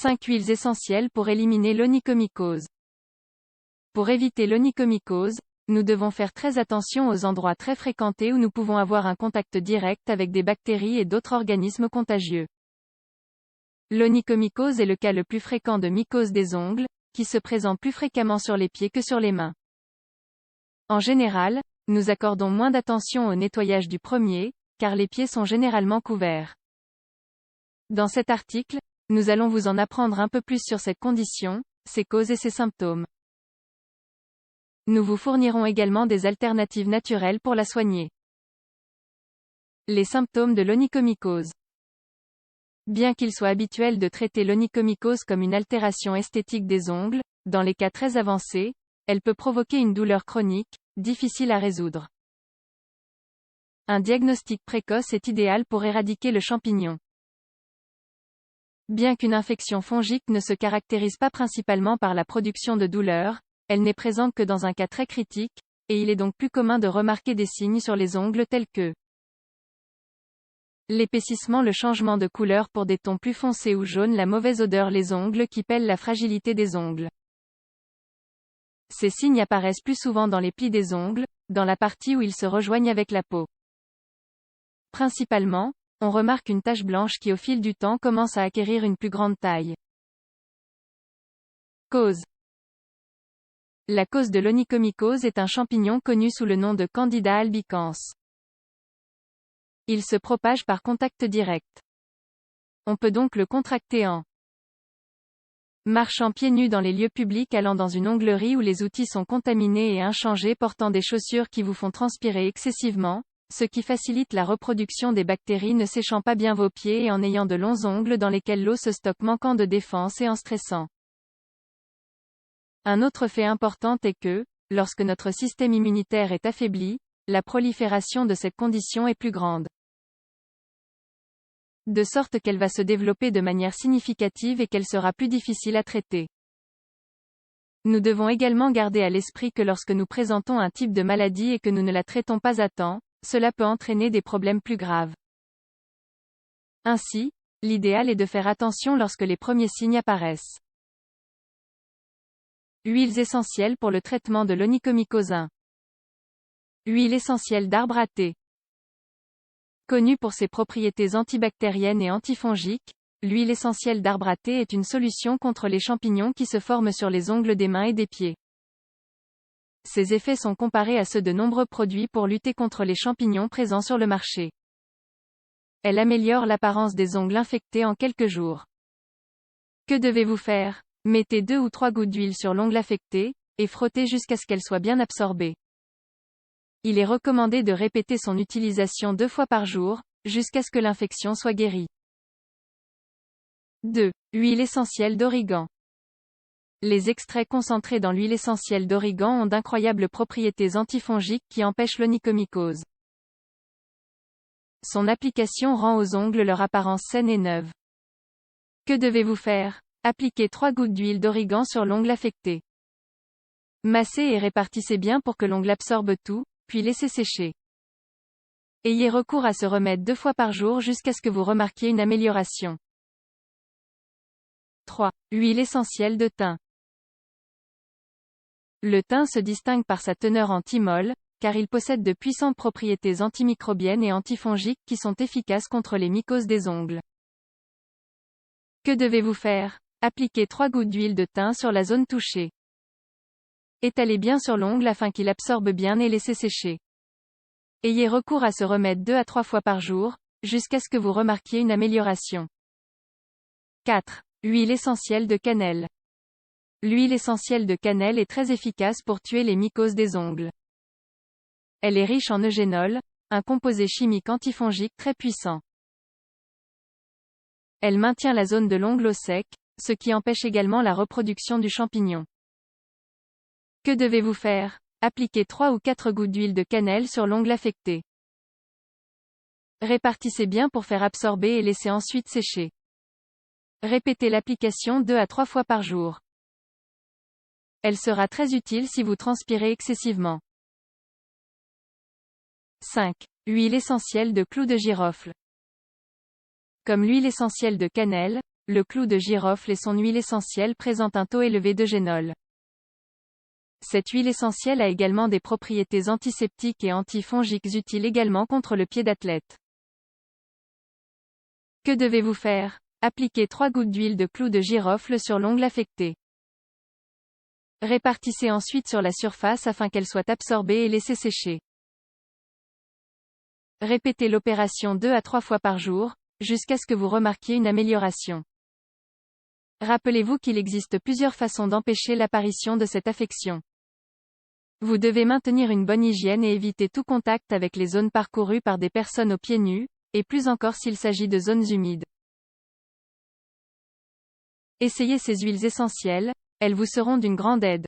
5 huiles essentielles pour éliminer l'onychomycose. Pour éviter l'onychomycose, nous devons faire très attention aux endroits très fréquentés où nous pouvons avoir un contact direct avec des bactéries et d'autres organismes contagieux. L'onychomycose est le cas le plus fréquent de mycose des ongles, qui se présente plus fréquemment sur les pieds que sur les mains. En général, nous accordons moins d'attention au nettoyage du premier, car les pieds sont généralement couverts. Dans cet article, nous allons vous en apprendre un peu plus sur cette condition, ses causes et ses symptômes. Nous vous fournirons également des alternatives naturelles pour la soigner. Les symptômes de l'onychomycose. Bien qu'il soit habituel de traiter l'onychomycose comme une altération esthétique des ongles, dans les cas très avancés, elle peut provoquer une douleur chronique, difficile à résoudre. Un diagnostic précoce est idéal pour éradiquer le champignon. Bien qu'une infection fongique ne se caractérise pas principalement par la production de douleurs, elle n'est présente que dans un cas très critique, et il est donc plus commun de remarquer des signes sur les ongles tels que l'épaississement, le changement de couleur pour des tons plus foncés ou jaunes, la mauvaise odeur, les ongles qui pèlent, la fragilité des ongles. Ces signes apparaissent plus souvent dans les plis des ongles, dans la partie où ils se rejoignent avec la peau. Principalement, on remarque une tache blanche qui au fil du temps commence à acquérir une plus grande taille. Cause. La cause de l'onychomycose est un champignon connu sous le nom de Candida albicans. Il se propage par contact direct. On peut donc le contracter en marchant pieds nus dans les lieux publics, allant dans une onglerie où les outils sont contaminés et inchangés, portant des chaussures qui vous font transpirer excessivement, ce qui facilite la reproduction des bactéries, ne séchant pas bien vos pieds et en ayant de longs ongles dans lesquels l'eau se stocke, manquant de défense et en stressant. Un autre fait important est que, lorsque notre système immunitaire est affaibli, la prolifération de cette condition est plus grande. De sorte qu'elle va se développer de manière significative et qu'elle sera plus difficile à traiter. Nous devons également garder à l'esprit que lorsque nous présentons un type de maladie et que nous ne la traitons pas à temps, cela peut entraîner des problèmes plus graves. Ainsi, l'idéal est de faire attention lorsque les premiers signes apparaissent. Huiles essentielles pour le traitement de l'onychomycose. 1. Huile essentielle d'arbre à thé. Connue pour ses propriétés antibactériennes et antifongiques, l'huile essentielle d'arbre à thé est une solution contre les champignons qui se forment sur les ongles des mains et des pieds. Ses effets sont comparés à ceux de nombreux produits pour lutter contre les champignons présents sur le marché. Elle améliore l'apparence des ongles infectés en quelques jours. Que devez-vous faire? Mettez 2 ou 3 gouttes d'huile sur l'ongle affecté, et frottez jusqu'à ce qu'elle soit bien absorbée. Il est recommandé de répéter son utilisation 2 fois par jour, jusqu'à ce que l'infection soit guérie. 2. Huile essentielle d'origan. Les extraits concentrés dans l'huile essentielle d'origan ont d'incroyables propriétés antifongiques qui empêchent l'onychomycose. Son application rend aux ongles leur apparence saine et neuve. Que devez-vous faire? Appliquez 3 gouttes d'huile d'origan sur l'ongle affecté. Massez et répartissez bien pour que l'ongle absorbe tout, puis laissez sécher. Ayez recours à ce remède 2 fois par jour jusqu'à ce que vous remarquiez une amélioration. 3. Huile essentielle de thym. Le thym se distingue par sa teneur en thymol, car il possède de puissantes propriétés antimicrobiennes et antifongiques qui sont efficaces contre les mycoses des ongles. Que devez-vous faire? Appliquez 3 gouttes d'huile de thym sur la zone touchée. Étalez bien sur l'ongle afin qu'il absorbe bien et laissez sécher. Ayez recours à ce remède 2 à 3 fois par jour, jusqu'à ce que vous remarquiez une amélioration. 4. Huile essentielle de cannelle. L'huile essentielle de cannelle est très efficace pour tuer les mycoses des ongles. Elle est riche en eugénol, un composé chimique antifongique très puissant. Elle maintient la zone de l'ongle au sec, ce qui empêche également la reproduction du champignon. Que devez-vous faire? Appliquez 3 ou 4 gouttes d'huile de cannelle sur l'ongle affecté. Répartissez bien pour faire absorber et laissez ensuite sécher. Répétez l'application 2 à 3 fois par jour. Elle sera très utile si vous transpirez excessivement. 5. Huile essentielle de clou de girofle. Comme l'huile essentielle de cannelle, le clou de girofle et son huile essentielle présentent un taux élevé de génol. Cette huile essentielle a également des propriétés antiseptiques et antifongiques utiles également contre le pied d'athlète. Que devez-vous faire? Appliquez 3 gouttes d'huile de clou de girofle sur l'ongle affecté. Répartissez ensuite sur la surface afin qu'elle soit absorbée et laissez sécher. Répétez l'opération 2 à 3 fois par jour, jusqu'à ce que vous remarquiez une amélioration. Rappelez-vous qu'il existe plusieurs façons d'empêcher l'apparition de cette affection. Vous devez maintenir une bonne hygiène et éviter tout contact avec les zones parcourues par des personnes aux pieds nus, et plus encore s'il s'agit de zones humides. Essayez ces huiles essentielles, elles vous seront d'une grande aide.